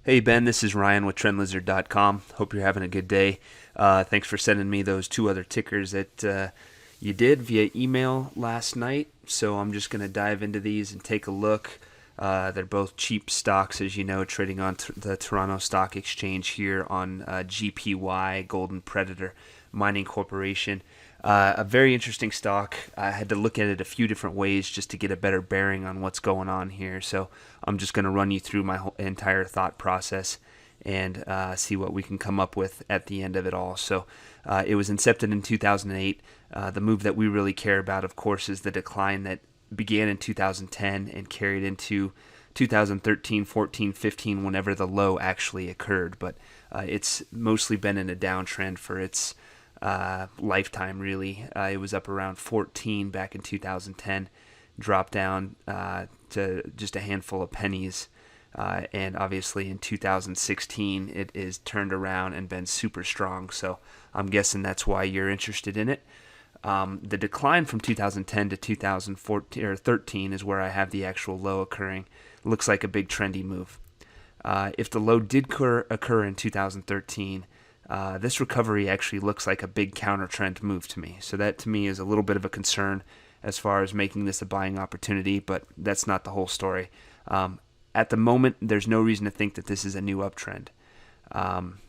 Hey Ben, this is Ryan with TrendLizard.com. Hope you're having a good day. Thanks for sending me those two other tickers that you did via email last night. So I'm just going to dive into these and take a look. They're both cheap stocks, as you know, trading on the Toronto Stock Exchange here on GPY, Golden Predator Mining Corporation. A very interesting stock. I had to look at it a few different ways just to get a better bearing on what's going on here. So I'm just going to run you through my whole entire thought process and see what we can come up with at the end of it all. So it was incepted in 2008. The move that we really care about, of course, is the decline that began in 2010 and carried into 2013, 14, 15, whenever the low actually occurred. But it's mostly been in a downtrend for its lifetime, really. It was up around 14 back in 2010, dropped down to just a handful of pennies. And obviously in 2016, it is turned around and been super strong. So I'm guessing that's why you're interested in it. The decline from 2010 to 2014 or 13 is where I have the actual low occurring. Looks like a big trendy move. If the low did occur in 2013, this recovery actually looks like a big counter trend move to me. So that to me is a little bit of a concern as far as making this a buying opportunity, but that's not the whole story. At the moment, there's no reason to think that this is a new uptrend.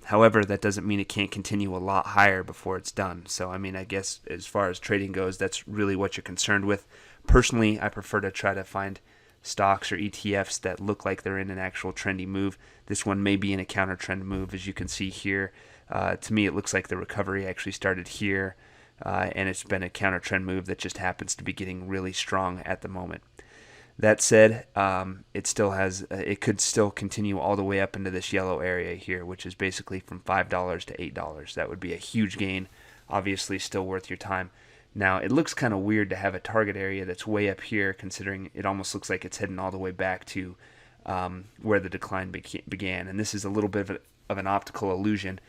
However, that doesn't mean it can't continue a lot higher before it's done. So, I mean, I guess as far as trading goes, that's really what you're concerned with. Personally, I prefer to try to find stocks or ETFs that look like they're in an actual trendy move. This one may be in a counter trend move, as you can see here. To me, it looks like the recovery actually started here, and it's been a counter trend move that just happens to be getting really strong at the moment. That said, it could still continue all the way up into this yellow area here, which is basically from $5 to $8. That would be a huge gain. Obviously, still worth your time. Now, it looks kind of weird to have a target area that's way up here, considering it almost looks like it's heading all the way back to where the decline began. And this is a little bit of an optical illusion.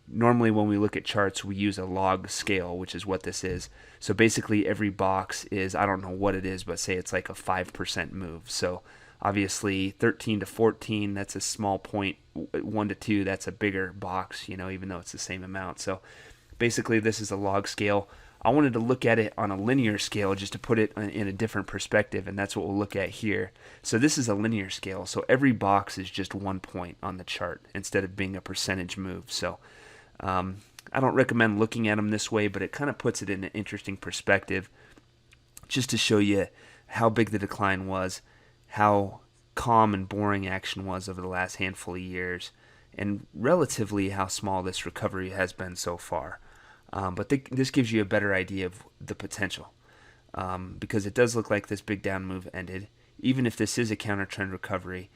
Normally when we look at charts, we use a log scale, which is what this is. So basically every box is, I don't know what it is, but say it's like a 5% move. So obviously 13 to 14, that's a small point. 1 to 2, that's a bigger box, even though it's the same amount. So basically this is a log scale. I wanted to look at it on a linear scale just to put it in a different perspective, and that's what we'll look at here. So this is a linear scale, so every box is just 1 point on the chart instead of being a percentage move. So I don't recommend looking at them this way, but it kind of puts it in an interesting perspective just to show you how big the decline was, how calm and boring action was over the last handful of years, and relatively how small this recovery has been so far. But this gives you a better idea of the potential, because it does look like this big down move ended. Even if this is a counter trend recovery,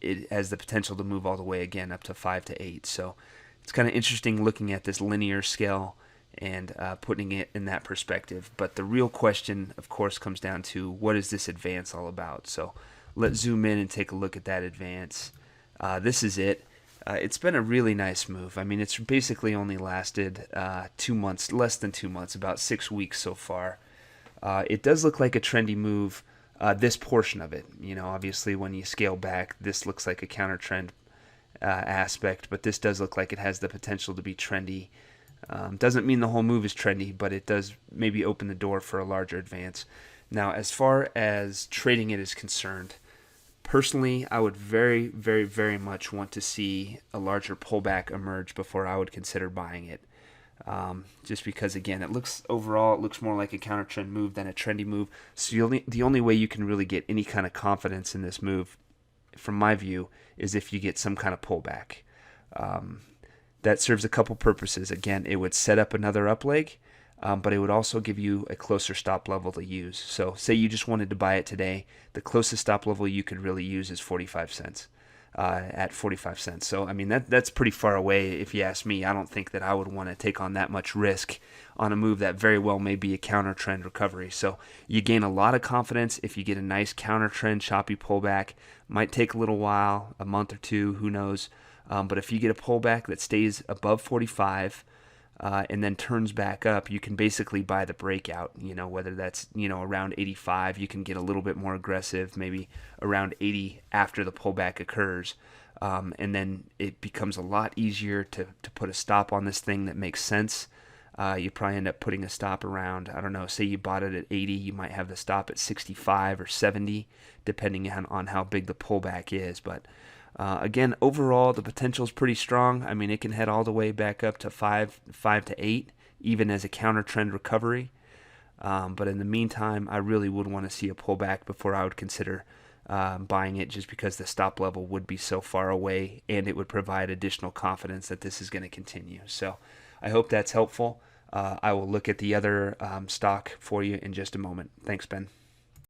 it has the potential to move all the way again up to 5 to 8. So it's kind of interesting looking at this linear scale and putting it in that perspective. But the real question, of course, comes down to what is this advance all about? So let's zoom in and take a look at that advance. This is it. It's been a really nice move. I mean, it's basically only lasted 2 months, less than 2 months, about 6 weeks so far. It does look like a trendy move, this portion of it. Obviously when you scale back, this looks like a counter trend aspect, but this does look like it has the potential to be trendy. Doesn't mean the whole move is trendy, but it does maybe open the door for a larger advance. Now, as far as trading it is concerned, personally, I would very, very, very much want to see a larger pullback emerge before I would consider buying it. Just because, again, it looks more like a counter trend move than a trendy move. So the only way you can really get any kind of confidence in this move, from my view, is if you get some kind of pullback. That serves a couple purposes. Again, it would set up another up leg, but it would also give you a closer stop level to use. So say you just wanted to buy it today, the closest stop level you could really use is 45 cents, at 45 cents. So, I mean, that's pretty far away if you ask me. I don't think that I would want to take on that much risk on a move that very well may be a counter trend recovery. So you gain a lot of confidence if you get a nice counter trend choppy pullback. Might take a little while, a month or two, who knows. But if you get a pullback that stays above 45, and then turns back up, you can basically buy the breakout. Whether that's around 85, you can get a little bit more aggressive, maybe around 80 after the pullback occurs. And then it becomes a lot easier to put a stop on this thing that makes sense. You probably end up putting a stop around, I don't know, say you bought it at 80, you might have the stop at 65 or 70, depending on how big the pullback is. But again, overall, the potential is pretty strong. I mean, it can head all the way back up to 5 to 8, even as a counter trend recovery. But in the meantime, I really would want to see a pullback before I would consider buying it, just because the stop level would be so far away, and it would provide additional confidence that this is going to continue. So I hope that's helpful. I will look at the other stock for you in just a moment. Thanks, Ben.